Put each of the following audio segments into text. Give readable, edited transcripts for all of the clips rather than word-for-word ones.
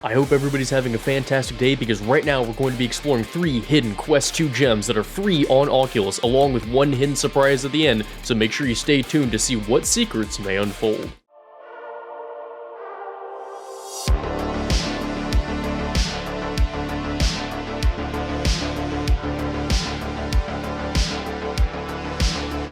I hope everybody's having a fantastic day because right now we're going to be exploring 3 hidden Quest 2 gems that are free on Oculus along with 1 hidden surprise at the end, so make sure you stay tuned to see what secrets may unfold.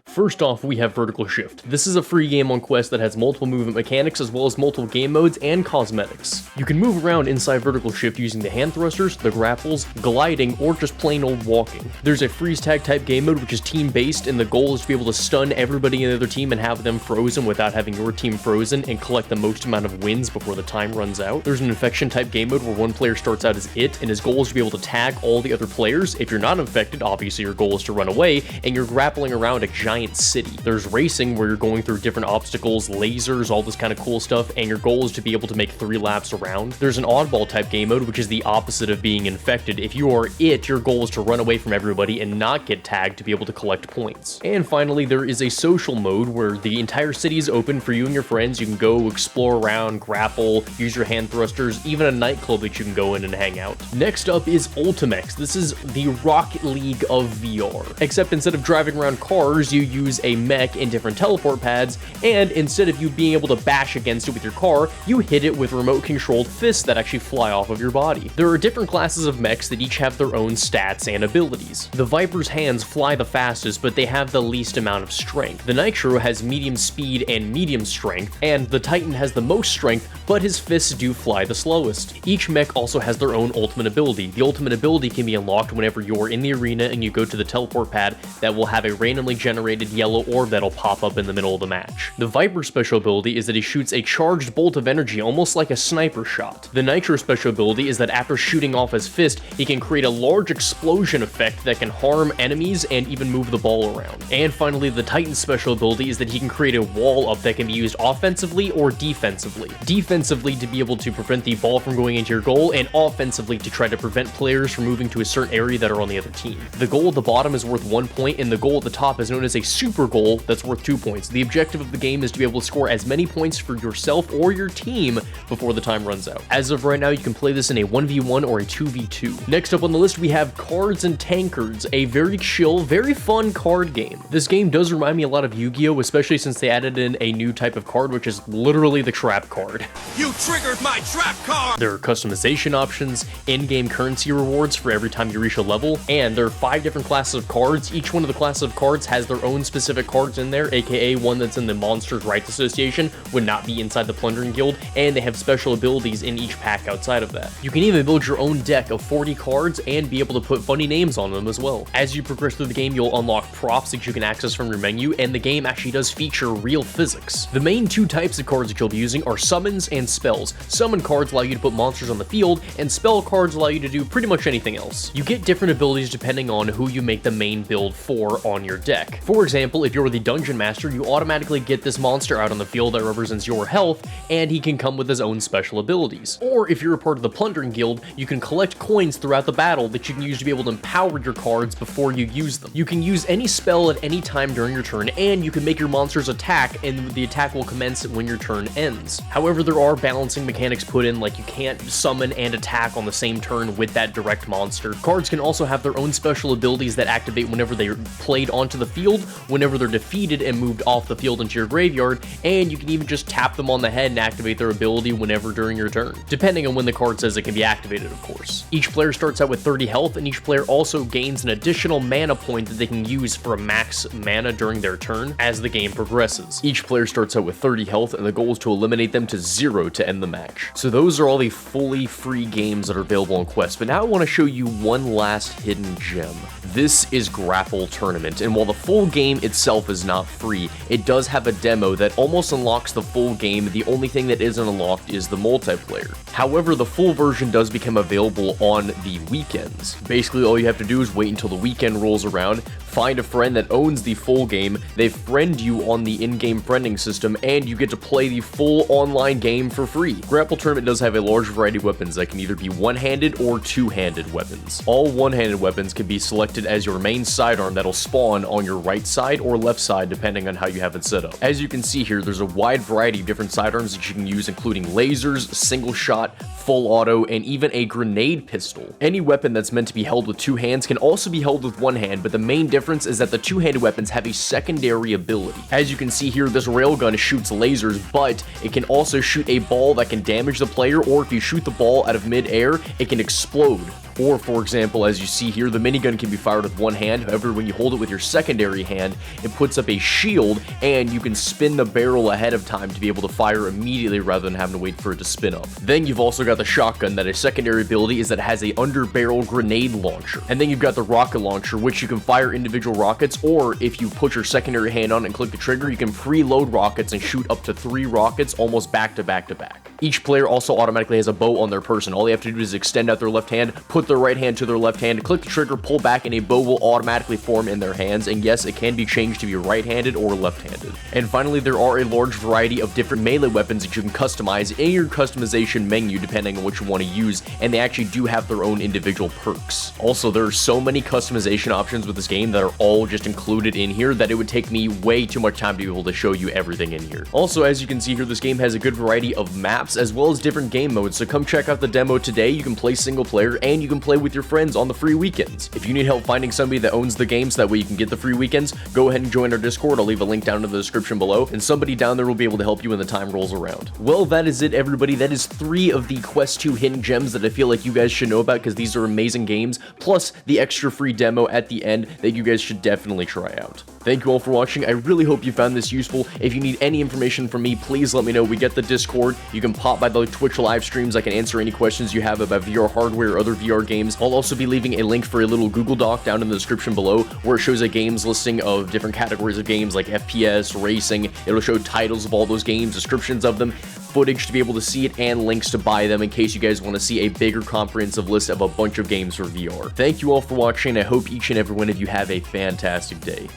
First off, we have Vertical Shift. This is a free game on Quest that has multiple movement mechanics as well as multiple game modes and cosmetics. You can move around inside Vertical Shift using the hand thrusters, the grapples, gliding, or just plain old walking. There's a freeze tag type game mode which is team based, and the goal is to be able to stun everybody in the other team and have them frozen without having your team frozen and collect the most amount of wins before the time runs out. There's an infection type game mode where one player starts out as it, and his goal is to be able to tag all the other players. If you're not infected, obviously your goal is to run away, and you're grappling around a giant city. There's racing where you're going through different obstacles, lasers, all this kind of cool stuff, and your goal is to be able to make 3 laps around. There's an oddball type game mode, which is the opposite of being infected. If you are it, your goal is to run away from everybody and not get tagged to be able to collect points. And finally, there is a social mode where the entire city is open for you and your friends. You can go explore around, grapple, use your hand thrusters, even a nightclub that you can go in and hang out. Next up is Ultimax. This is the Rocket League of VR. Except instead of driving around cars, you use a mech in different teleport pads, and instead of you being able to bash against it with your car, you hit it with remote controlled fists that actually fly off of your body. There are different classes of mechs that each have their own stats and abilities. The Viper's hands fly the fastest, but they have the least amount of strength. The Nitro has medium speed and medium strength, and the Titan has the most strength, but his fists do fly the slowest. Each mech also has their own ultimate ability. The ultimate ability can be unlocked whenever you're in the arena and you go to the teleport pad that will have a randomly generated yellow orb that'll pop up in the middle of the match. The Viper special ability is that he shoots a charged bolt of energy almost like a sniper shot. The Nitro special ability is that after shooting off his fist, he can create a large explosion effect that can harm enemies and even move the ball around. And finally, the Titan special ability is that he can create a wall up that can be used offensively or defensively. Defensively to be able to prevent the ball from going into your goal, and offensively to try to prevent players from moving to a certain area that are on the other team. The goal at the bottom is worth 1 point, and the goal at the top is known as a super goal that's worth 2 points. The objective of the game is to be able to score as many points for yourself or your team before the time runs out. As of right now, you can play this in a 1v1 or a 2v2. Next up on the list, we have Cards and Tankards, a very chill, very fun card game. This game does remind me a lot of Yu-Gi-Oh!, especially since they added in a new type of card, which is literally the trap card. You triggered my trap card! There are customization options, in-game currency rewards for every time you reach a level, and there are 5 different classes of cards. Each one of the classes of cards has their own specific cards in there, aka one that's in the Monsters' Rights Association would not be inside the Plundering Guild, and they have special abilities in each pack outside of that. You can even build your own deck of 40 cards and be able to put funny names on them as well. As you progress through the game, you'll unlock props that you can access from your menu, and the game actually does feature real physics. The main 2 types of cards that you'll be using are summons and spells. Summon cards allow you to put monsters on the field, and spell cards allow you to do pretty much anything else. You get different abilities depending on who you make the main build for on your deck. For example, if you're the Dungeon Master, you automatically get this monster out on the field that represents your health, and he can come with his own special abilities. Or if you're a part of the Plundering Guild, you can collect coins throughout the battle that you can use to be able to empower your cards before you use them. You can use any spell at any time during your turn, and you can make your monsters attack, and the attack will commence when your turn ends. However, there are balancing mechanics put in, like you can't summon and attack on the same turn with that direct monster. Cards can also have their own special abilities that activate whenever they're played onto the field, whenever they're defeated and moved off the field into your graveyard, and you can even just tap them on the head and activate their ability whenever during your turn, depending on when the card says it can be activated, of course. Each player starts out with 30 health, and each player also gains an additional mana point that they can use for a max mana during their turn as the game progresses. Each player starts out with 30 health, and the goal is to eliminate them to 0 to end the match. So those are all the fully free games that are available on Quest, but now I want to show you one last hidden gem. This is Grapple Tournament, and while the full game itself is not free, it does have a demo that almost unlocks the full game. The only thing that isn't unlocked is the multiplayer. However, the full version does become available on the weekends. Basically, all you have to do is wait until the weekend rolls around, find a friend that owns the full game, they friend you on the in-game friending system, and you get to play the full online game for free. Grapple Tournament does have a large variety of weapons that can either be one-handed or two-handed weapons. All one-handed weapons can be selected selected as your main sidearm that'll spawn on your right side or left side depending on how you have it set up. As you can see here, there's a wide variety of different sidearms that you can use, including lasers, single shot, full auto, and even a grenade pistol. Any weapon that's meant to be held with two hands can also be held with one hand, but the main difference is that the two-handed weapons have a secondary ability. As you can see here, this railgun shoots lasers, but it can also shoot a ball that can damage the player, or if you shoot the ball out of mid-air, it can explode. Or, for example, as you see here, the minigun can be fired with one hand. However, when you hold it with your secondary hand, it puts up a shield, and you can spin the barrel ahead of time to be able to fire immediately rather than having to wait for it to spin up. Then you've also got the shotgun, that a secondary ability is that it has a under-barrel grenade launcher. And then you've got the rocket launcher, which you can fire individual rockets, or if you put your secondary hand on and click the trigger, you can preload rockets and shoot up to 3 rockets almost back to back to back. Each player also automatically has a bow on their person. All they have to do is extend out their left hand, put their right hand to their left hand, click the trigger, pull back, and a bow will automatically form in their hands. And yes, it can be changed to be right-handed or left-handed. And finally, there are a large variety of different melee weapons that you can customize in your customization menu depending on what you want to use, and they actually do have their own individual perks. Also, there are so many customization options with this game that are all just included in here that it would take me way too much time to be able to show you everything in here. Also, as you can see here, this game has a good variety of maps as well as different game modes, so come check out the demo today. You can play single player and you can play with your friends on the free weekends. If you need help finding somebody that owns the game so that way you can get the free weekends, go ahead and join our Discord. I'll leave a link down in the description below, and somebody down there will be able to help you when the time rolls around. Well, that is it, everybody. That is 3 of the Quest 2 hidden gems that I feel like you guys should know about because these are amazing games, plus the extra free demo at the end that you guys should definitely try out. Thank you all for watching. I really hope you found this useful. If you need any information from me, please let me know. We get the Discord. You can pop by the Twitch live streams. I can answer any questions you have about VR hardware or other VR games. I'll also be leaving a link for a little Google Doc down in the description below where it shows a games listing of different categories of games like FPS, racing. It'll show titles of all those games, descriptions of them, footage to be able to see it, and links to buy them in case you guys want to see a bigger comprehensive list of a bunch of games for VR. Thank you all for watching. I hope each and every one of you have a fantastic day.